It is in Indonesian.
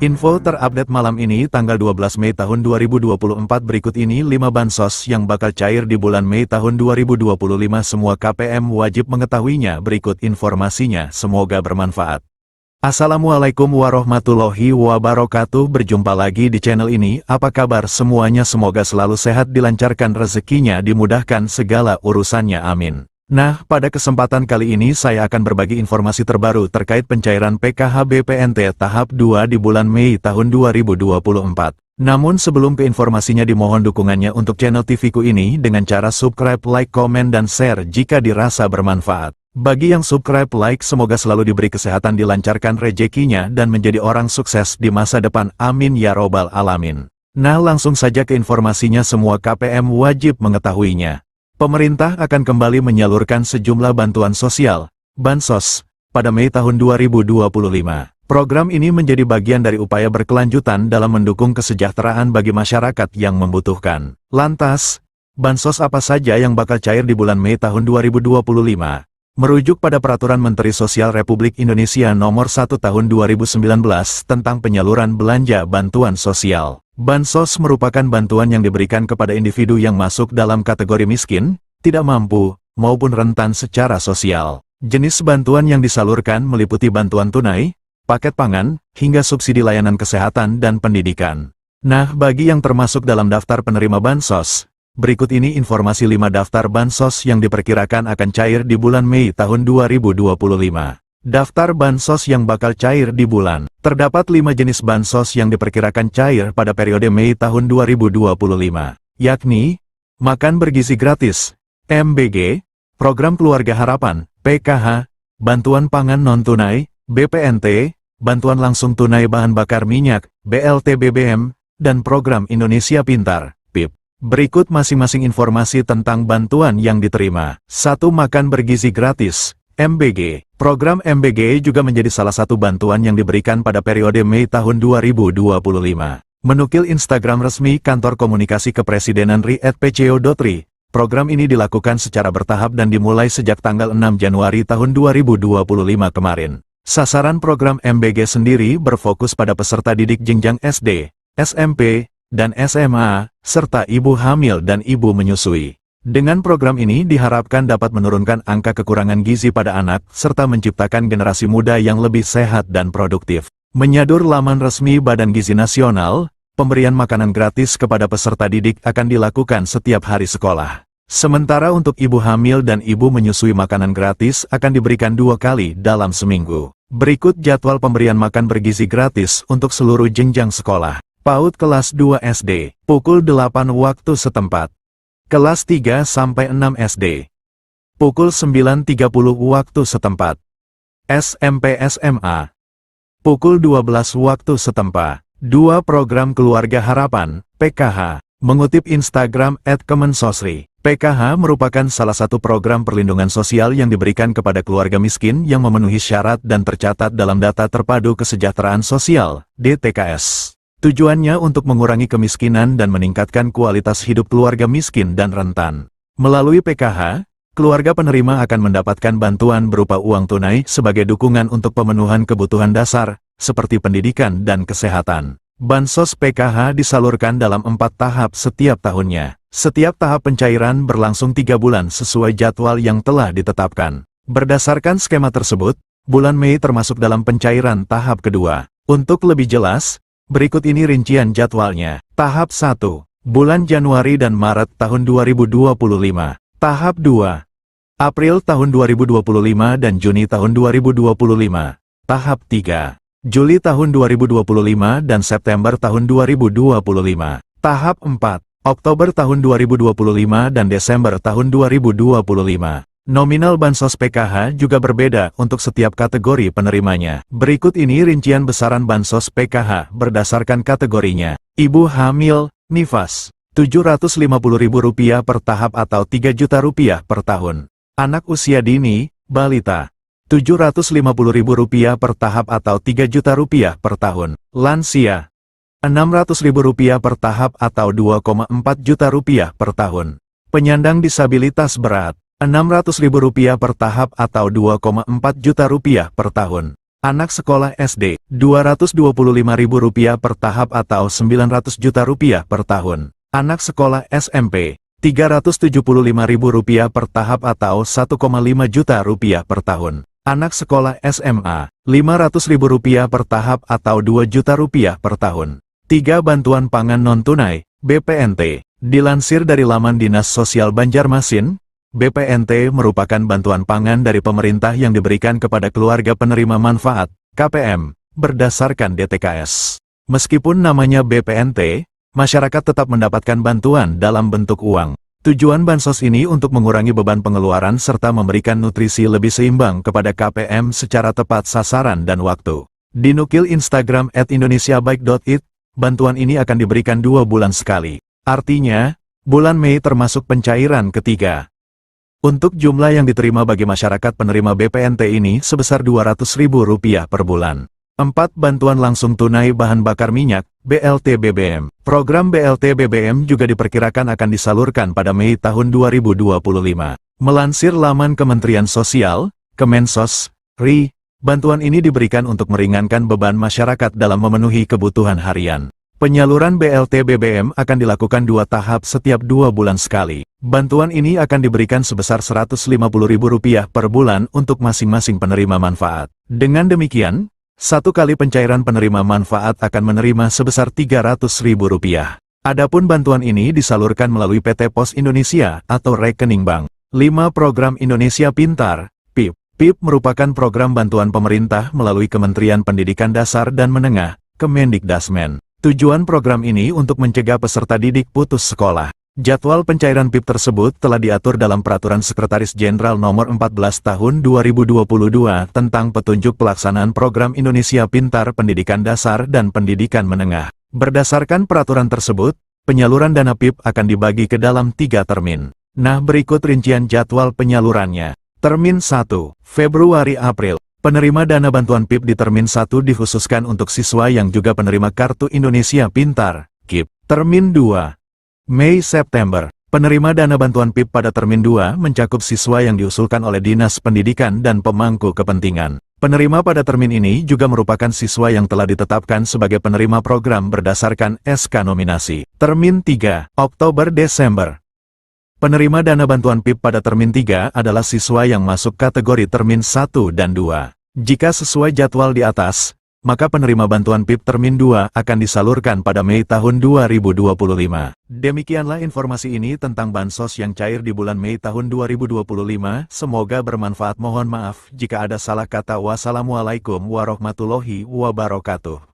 Info terupdate malam ini tanggal 12 Mei tahun 2024 berikut ini 5 bansos yang bakal cair di bulan Mei tahun 2025. Semua KPM wajib mengetahuinya, berikut informasinya, semoga bermanfaat. Assalamualaikum warahmatullahi wabarakatuh. Berjumpa lagi di channel ini. Apa kabar semuanya? Semoga selalu sehat, dilancarkan rezekinya, dimudahkan segala urusannya, amin. Nah, pada kesempatan kali ini saya akan berbagi informasi terbaru terkait pencairan PKH BPNT tahap 2 di bulan Mei tahun 2024. Namun sebelum ke informasinya, dimohon dukungannya untuk channel TV-ku ini dengan cara subscribe, like, komen, dan share jika dirasa bermanfaat. Bagi yang subscribe, like, semoga selalu diberi kesehatan, dilancarkan rezekinya, dan menjadi orang sukses di masa depan, amin ya robbal alamin. Nah, langsung saja ke informasinya. Semua KPM wajib mengetahuinya. Pemerintah akan kembali menyalurkan sejumlah bantuan sosial, bansos, pada Mei tahun 2025. Program ini menjadi bagian dari upaya berkelanjutan dalam mendukung kesejahteraan bagi masyarakat yang membutuhkan. Lantas, bansos apa saja yang bakal cair di bulan Mei tahun 2025? Merujuk pada Peraturan Menteri Sosial Republik Indonesia Nomor 1 Tahun 2019 tentang penyaluran belanja bantuan sosial. Bansos merupakan bantuan yang diberikan kepada individu yang masuk dalam kategori miskin, tidak mampu, maupun rentan secara sosial. Jenis bantuan yang disalurkan meliputi bantuan tunai, paket pangan, hingga subsidi layanan kesehatan dan pendidikan. Nah, bagi yang termasuk dalam daftar penerima bansos, berikut ini informasi 5 daftar bansos yang diperkirakan akan cair di bulan Mei tahun 2025. Daftar bansos yang bakal cair di bulan. Terdapat 5 jenis bansos yang diperkirakan cair pada periode Mei tahun 2025, yakni Makan Bergizi Gratis, MBG, Program Keluarga Harapan, PKH, Bantuan Pangan Non-Tunai, BPNT, Bantuan Langsung Tunai Bahan Bakar Minyak, BLT BBM, dan Program Indonesia Pintar, PIP. Berikut masing-masing informasi tentang bantuan yang diterima. 1. Makan Bergizi Gratis, MBG. Program MBG juga menjadi salah satu bantuan yang diberikan pada periode Mei tahun 2025. Menukil Instagram resmi Kantor Komunikasi Kepresidenan @pco.ri, program ini dilakukan secara bertahap dan dimulai sejak tanggal 6 Januari tahun 2025 kemarin. Sasaran program MBG sendiri berfokus pada peserta didik jenjang SD, SMP, dan SMA, serta ibu hamil dan ibu menyusui. Dengan program ini diharapkan dapat menurunkan angka kekurangan gizi pada anak, serta menciptakan generasi muda yang lebih sehat dan produktif. Menyadur laman resmi Badan Gizi Nasional, pemberian makanan gratis kepada peserta didik akan dilakukan setiap hari sekolah. Sementara untuk ibu hamil dan ibu menyusui, makanan gratis akan diberikan 2 kali dalam seminggu. Berikut jadwal pemberian makan bergizi gratis untuk seluruh jenjang sekolah. PAUD kelas 2 SD, pukul 8 waktu setempat. Kelas 3 sampai 6 SD, pukul 9.30 waktu setempat. SMP SMA, pukul 12 waktu setempat. 2. Program Keluarga Harapan, PKH. Mengutip Instagram @kemensosri, PKH merupakan salah satu program perlindungan sosial yang diberikan kepada keluarga miskin yang memenuhi syarat dan tercatat dalam Data Terpadu Kesejahteraan Sosial, DTKS. Tujuannya untuk mengurangi kemiskinan dan meningkatkan kualitas hidup keluarga miskin dan rentan. Melalui PKH, keluarga penerima akan mendapatkan bantuan berupa uang tunai sebagai dukungan untuk pemenuhan kebutuhan dasar, seperti pendidikan dan kesehatan. Bansos PKH disalurkan dalam 4 tahap setiap tahunnya. Setiap tahap pencairan berlangsung 3 bulan sesuai jadwal yang telah ditetapkan. Berdasarkan skema tersebut, bulan Mei termasuk dalam pencairan tahap kedua. Untuk lebih jelas, berikut ini rincian jadwalnya. Tahap 1, bulan Januari dan Maret tahun 2025. Tahap 2, April tahun 2025 dan Juni tahun 2025. Tahap 3, Juli tahun 2025 dan September tahun 2025. Tahap 4, Oktober tahun 2025 dan Desember tahun 2025. Nominal bansos PKH juga berbeda untuk setiap kategori penerimanya. Berikut ini rincian besaran bansos PKH berdasarkan kategorinya. Ibu hamil, nifas, Rp750.000 per tahap atau Rp3 juta per tahun. Anak usia dini, balita, Rp750.000 per tahap atau Rp3 juta per tahun. Lansia, Rp600.000 per tahap atau Rp2,4 juta per tahun. Penyandang disabilitas berat, Rp600.000 per tahap atau Rp2,4 juta per tahun. Anak sekolah SD, Rp225.000 per tahap atau Rp900 juta per tahun. Anak sekolah SMP, Rp375.000 per tahap atau Rp1,5 juta per tahun. Anak sekolah SMA, Rp500.000 per tahap atau Rp2 juta per tahun. 3. Bantuan pangan non-tunai, BPNT. Dilansir dari laman Dinas Sosial Banjarmasin, BPNT merupakan bantuan pangan dari pemerintah yang diberikan kepada keluarga penerima manfaat, KPM, berdasarkan DTKS. Meskipun namanya BPNT, masyarakat tetap mendapatkan bantuan dalam bentuk uang. Tujuan bansos ini untuk mengurangi beban pengeluaran serta memberikan nutrisi lebih seimbang kepada KPM secara tepat sasaran dan waktu. Dinukil Instagram @indonesiabaik.it, bantuan ini akan diberikan 2 bulan sekali. Artinya, bulan Mei termasuk pencairan ketiga. Untuk jumlah yang diterima bagi masyarakat penerima BPNT ini sebesar Rp200.000 per bulan. 4. Bantuan langsung tunai bahan bakar minyak, BLT BBM. Program BLT BBM juga diperkirakan akan disalurkan pada Mei tahun 2025. Melansir laman Kementerian Sosial, Kemensos, RI, bantuan ini diberikan untuk meringankan beban masyarakat dalam memenuhi kebutuhan harian. Penyaluran BLT BBM akan dilakukan 2 tahap setiap 2 bulan sekali. Bantuan ini akan diberikan sebesar Rp150.000 per bulan untuk masing-masing penerima manfaat. Dengan demikian, 1 kali pencairan penerima manfaat akan menerima sebesar Rp300.000. Adapun bantuan ini disalurkan melalui PT Pos Indonesia atau rekening bank. 5. Program Indonesia Pintar, PIP. PIP merupakan program bantuan pemerintah melalui Kementerian Pendidikan Dasar dan Menengah, Kemendikdasmen. Tujuan program ini untuk mencegah peserta didik putus sekolah. Jadwal pencairan PIP tersebut telah diatur dalam Peraturan Sekretaris Jenderal Nomor 14 Tahun 2022 tentang petunjuk pelaksanaan program Indonesia Pintar Pendidikan Dasar dan Pendidikan Menengah. Berdasarkan peraturan tersebut, penyaluran dana PIP akan dibagi ke dalam 3 termin. Nah, berikut rincian jadwal penyalurannya. Termin 1, Februari-April. Penerima dana bantuan PIP di Termin 1 dikhususkan untuk siswa yang juga penerima Kartu Indonesia Pintar, KIP. Termin 2, Mei-September. Penerima dana bantuan PIP pada Termin 2 mencakup siswa yang diusulkan oleh Dinas Pendidikan dan pemangku kepentingan. Penerima pada termin ini juga merupakan siswa yang telah ditetapkan sebagai penerima program berdasarkan SK nominasi. Termin 3, Oktober-Desember. Penerima dana bantuan PIP pada Termin 3 adalah siswa yang masuk kategori Termin 1 dan 2. Jika sesuai jadwal di atas, maka penerima bantuan PIP Termin 2 akan disalurkan pada Mei tahun 2025. Demikianlah informasi ini tentang bansos yang cair di bulan Mei tahun 2025. Semoga bermanfaat. Mohon maaf jika ada salah kata. Wassalamualaikum warahmatullahi wabarakatuh.